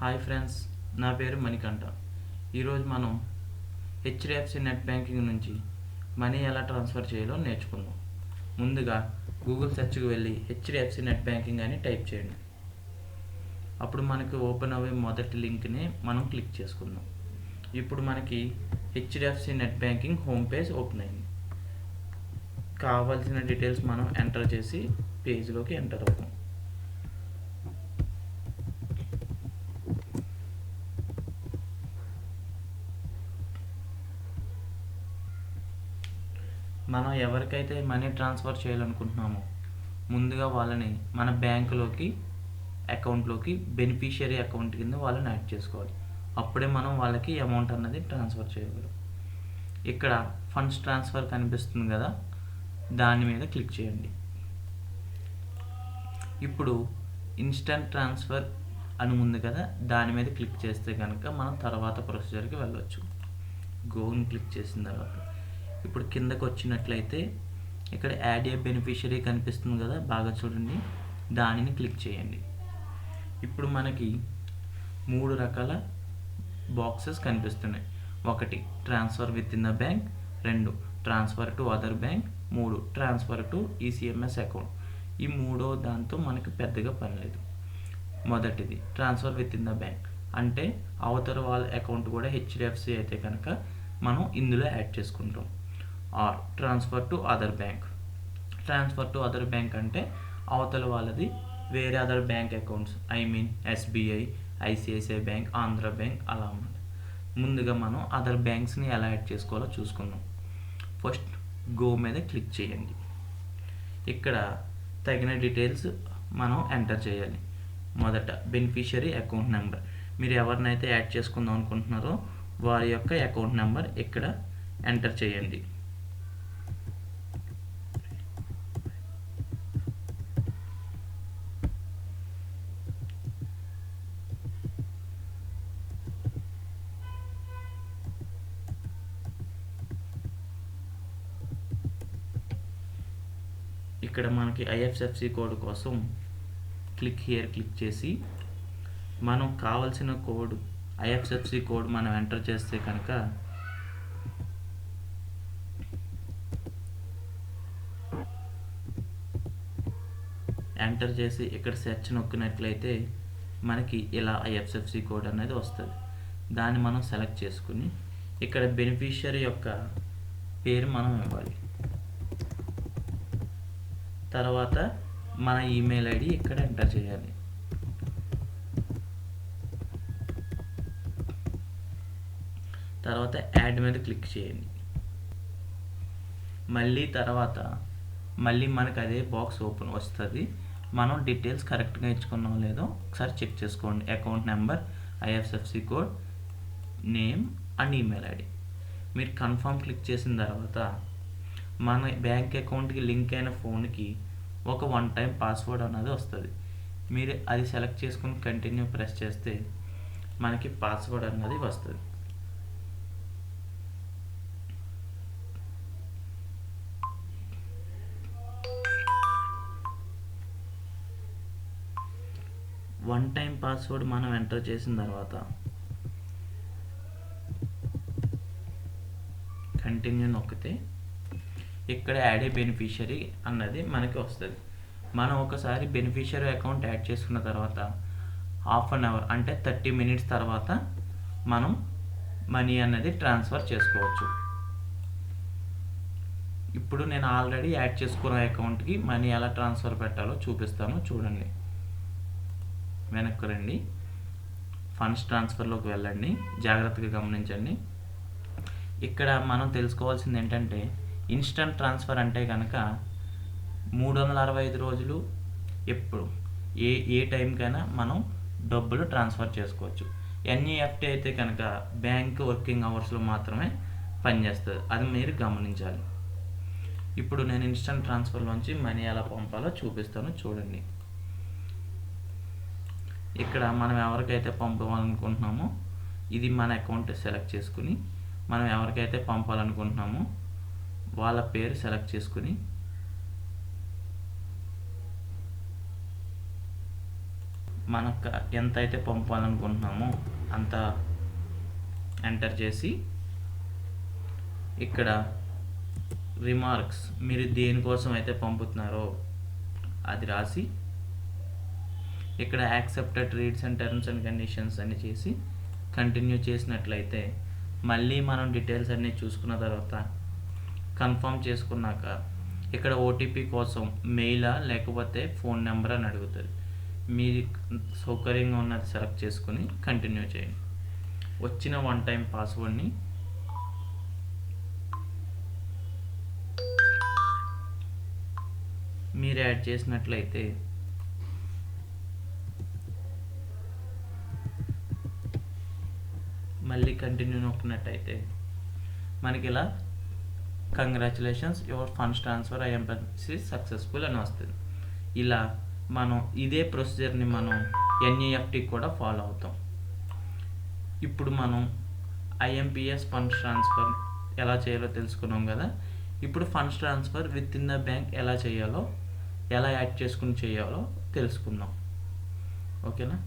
Hi friends, నా పేరు మణికంఠ. ఈరోజు మనం హెచ్డిఎఫ్సి నెట్ బ్యాంకింగ్ నుంచి మనీ ఎలా ట్రాన్స్ఫర్ చేయాలో నేర్చుకుందాం. ముందుగా గూగుల్ సెర్చ్కి వెళ్ళి హెచ్డిఎఫ్సి నెట్ బ్యాంకింగ్ అని టైప్ చేయండి. అప్పుడు మనకి ఓపెన్ అయ్యే మొదటి లింక్ని మనం క్లిక్ చేసుకుందాం. ఇప్పుడు మనకి HDFC net banking home page open అయింది. కావాల్సిన డీటెయిల్స్ మనం ఎంటర్ చేసి పేజ్లోకి ఎంటర్ అవుతాం. మనం ఎవరికైతే మనీ ట్రాన్స్ఫర్ చేయాలనుకుంటున్నామో ముందుగా వాళ్ళని మన బ్యాంకులోకి అకౌంట్లోకి బెనిఫిషియరీ అకౌంట్ కింద వాళ్ళని యాడ్ చేసుకోవాలి. అప్పుడే మనం వాళ్ళకి అమౌంట్ అన్నది ట్రాన్స్ఫర్ చేయగలం. ఇక్కడ ఫండ్స్ ట్రాన్స్ఫర్ కనిపిస్తుంది కదా, దాని మీద క్లిక్ చేయండి. ఇప్పుడు ఇన్స్టెంట్ ట్రాన్స్ఫర్ అని ఉంది కదా, దాని మీద క్లిక్ చేస్తే కనుక మనం తర్వాత ప్రొసీజర్కి వెళ్ళవచ్చు. గోని క్లిక్ చేసిన తర్వాత ఇప్పుడు కిందకు వచ్చినట్లయితే ఇక్కడ యాడ్ ఏ బెనిఫిషరీ కనిపిస్తుంది కదా, బాగా చూడండి, దానిని క్లిక్ చేయండి. ఇప్పుడు మనకి 3 రకాల బాక్సెస్ కనిపిస్తున్నాయి. 1 transfer with in the bank, 2 transfer to other bank, 3 transfer to ECMS account. ఈ మూడో దాంతో మనకి పెద్దగా పని లేదు. మొదటిది transfer with in the bank అంటే అవతల వాళ్ళ అకౌంట్ కూడా హెచ్డిఎఫ్సి అయితే కనుక మనం ఇందులో యాడ్ చేసుకుంటాం. Or transfer to other bank. Transfer to other bank అంటే అవతల వాళ్ళది వేరే other bank accounts, SBI, ICICI bank, Andhra bank అలా ఉంది. ముందుగా మనం అదర్ బ్యాంక్స్ని ఎలా యాడ్ చేసుకోవాలో చూసుకుందాం. ఫస్ట్ గో మీద క్లిక్ చేయండి. ఇక్కడ తగిన డీటెయిల్స్ మనం ఎంటర్ చేయాలి. మొదట బెనిఫిషరీ అకౌంట్ నెంబర్, మీరు ఎవరినైతే యాడ్ చేసుకుందాం అనుకుంటున్నారో వారి యొక్క అకౌంట్ నెంబర్ ఇక్కడ ఎంటర్ చేయండి. ఇక్కడ మనకి ఐఎఫ్ఎస్సి కోడ్ కోసం క్లిక్ చేసి మనం కావాల్సిన కోడ్ ఐఎఫ్ఎస్సి కోడ్ మనం ఎంటర్ చేస్తే కనుక ఎంటర్ చేసి ఇక్కడ సెర్చ్ నొక్కినట్లయితే మనకి ఇలా ఐఎఫ్ఎస్సి కోడ్ అనేది వస్తుంది. దాన్ని మనం సెలెక్ట్ చేసుకుని ఇక్కడ బెనిఫిషియరీ యొక్క పేరు మనం ఇవ్వాలి. తర్వాత మన ఈమెయిల్ ఐడి ఇక్కడ ఎంటర్ చేయాలి. తర్వాత యాడ్ మీద క్లిక్ చేయండి. మళ్ళీ మనకు అదే బాక్స్ ఓపెన్ వస్తుంది. మనం డీటెయిల్స్ కరెక్ట్గా ఇచ్చుకున్నాం లేదో ఒకసారి చెక్ చేసుకోండి. Account number, IFSC code, name and email ID. మీరు కన్ఫర్మ్ క్లిక్ చేసిన తర్వాత మన బ్యాంక్ అకౌంట్కి లింక్ అయిన ఫోన్కి ఒక 1 టైం పాస్వర్డ్ అనేది వస్తుంది. మీరు అది సెలెక్ట్ చేసుకుని కంటిన్యూ ప్రెస్ చేస్తే మనకి పాస్వర్డ్ అన్నది వస్తుంది. వన్ టైం పాస్వర్డ్ మనం ఎంటర్ చేసిన తర్వాత కంటిన్యూ నొక్కితే ఇక్కడ యాడ్ ఏ బెనిఫిషరీ అన్నది మనకి వస్తుంది. మనం ఒకసారి బెనిఫిషరీ అకౌంట్ యాడ్ చేసుకున్న తర్వాత హాఫ్ అన్ అవర్ అంటే 30 మినిట్స్ తర్వాత మనం మనీ అన్నది ట్రాన్స్ఫర్ చేసుకోవచ్చు. ఇప్పుడు నేను ఆల్రెడీ యాడ్ చేసుకున్న అకౌంట్కి మనీ ఎలా ట్రాన్స్ఫర్ పెట్టాలో చూపిస్తాను, చూడండి. వెనక్కి రండి, ఫండ్స్ ట్రాన్స్ఫర్లోకి వెళ్ళండి, జాగ్రత్తగా గమనించండి. ఇక్కడ మనం తెలుసుకోవాల్సింది ఏంటంటే ఇన్స్టంట్ ట్రాన్స్ఫర్ అంటే కనుక 365 రోజులు ఎప్పుడు ఏ టైంకైనా మనం డబ్బులు ట్రాన్స్ఫర్ చేసుకోవచ్చు. ఎన్ఈఎఫ్టీ అయితే కనుక బ్యాంక్ వర్కింగ్ అవర్స్లో మాత్రమే పనిచేస్తుంది, అది మీరు గమనించాలి. ఇప్పుడు నేను ఇన్స్టంట్ ట్రాన్స్ఫర్లోంచి మనీ ఎలా పంపాలో చూపిస్తాను, చూడండి. ఇక్కడ మనం ఎవరికైతే పంపాలనుకుంటున్నామో ఇది మన అకౌంట్ సెలెక్ట్ చేసుకుని మనం ఎవరికైతే పంపాలనుకుంటున్నామో వాళ్ళ పేరు సెలెక్ట్ చేసుకుని మనకు ఎంత అయితే పంపాలనుకుంటున్నామో అంత ఎంటర్ చేసి ఇక్కడ రిమార్క్స్ మీరు దేనికోసం అయితే పంపుతున్నారో అది రాసి ఇక్కడ accepted reads and terms and conditions అని చేసి కంటిన్యూ చేసినట్లయితే మళ్ళీ మనం డీటెయిల్స్ అన్నీ చూసుకున్న తర్వాత కన్ఫర్మ్ చేసుకున్నాక ఇక్కడ ఓటీపీ కోసం మెయిలా లేకపోతే ఫోన్ నెంబర్ అని అడుగుతుంది. మీరు సౌకర్యంగా ఉన్నది సెలెక్ట్ చేసుకుని కంటిన్యూ చేయండి. వచ్చిన 1 టైం పాస్వర్డ్ని మీరు యాడ్ చేసినట్లయితే మళ్ళీ కంటిన్యూ నొక్కినట్టయితే మనకి ఇలా congratulations your funds transfer IMPS successful అని వస్తుంది. ఇలా మనం ఇదే ప్రొసీజర్ని మనం ఎన్ఈఎఫ్టీ కూడా ఫాలో అవుతాం. ఇప్పుడు మనం ఐఎంపీఎస్ ఫండ్స్ ట్రాన్స్ఫర్ ఎలా చేయాలో తెలుసుకున్నాం కదా. ఇప్పుడు funds transfer with in the bank ఎలా చేయాలో, ఎలా యాడ్ చేసుకుని చేయాలో తెలుసుకుందాం. ఓకేనా.